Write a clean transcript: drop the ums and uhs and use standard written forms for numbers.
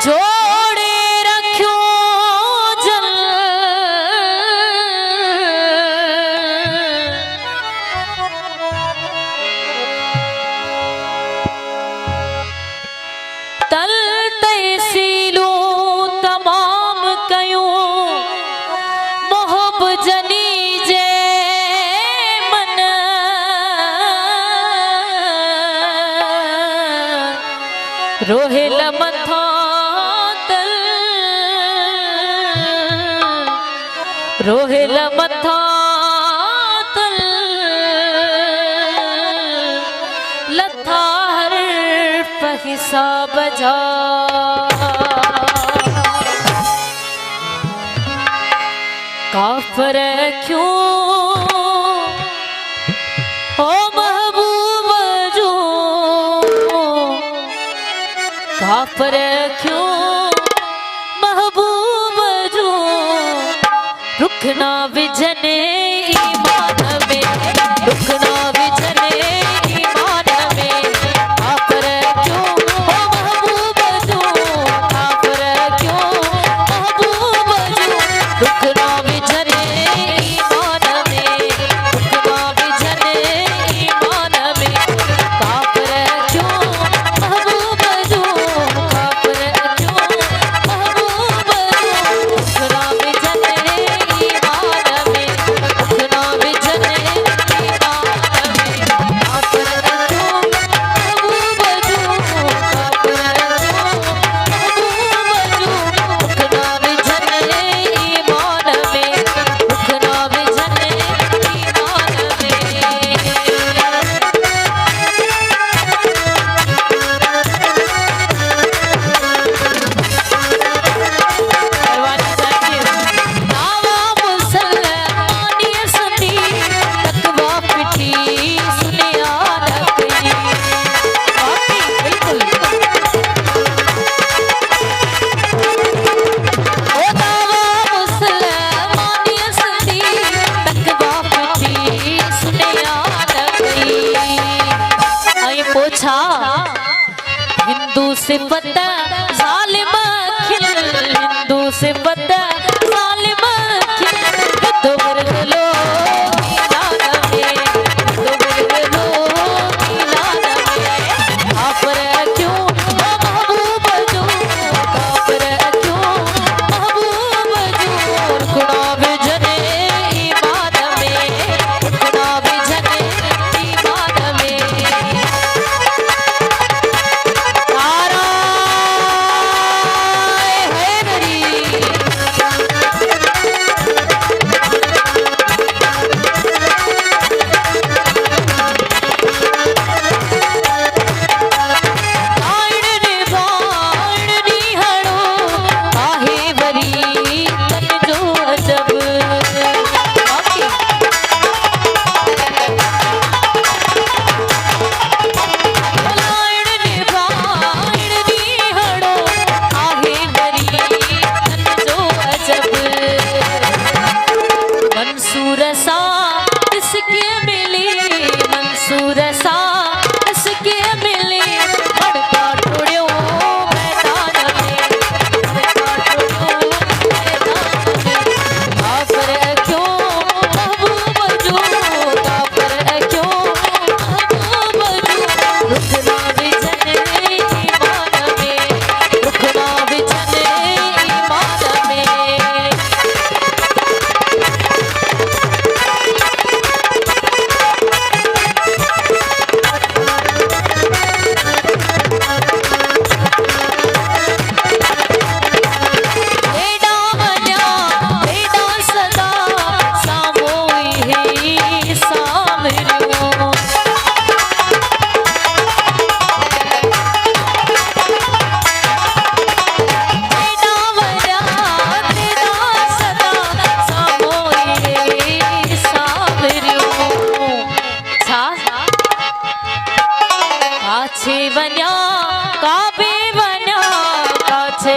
जोड़े रखियो जल तल तहसीलो तमाम कयूं मोहब जनी जे मन रोहिल मथा तल रोहिल मथा तल लथा हर हिसाब जा काफर क्यों हो महबूब जो काफर क्यों महबूब जो रुखना विजने ईमान में रुखना विजने ईमान में काफर क्यों हो महबूब जो काफर क्यों महबूब जो रुखना विजने ईमान में रुखना विजने ईमान में काफर क्यों महबूब जो काफर क्यों महबूब जो रुखना विजने ईमान में रुखना विजने हिंदू सिफत जालिम खिल हिंदू सिफत जालिम खिल तो वर्ग लो मीनान में तो वर्ग लो मीनान में काफर क्यों महबूब जो काफर क्यों महबूब जो रुखना विजने ईमान में रुखना विजने ईमान में काछे वन्या काबे वन्या काछे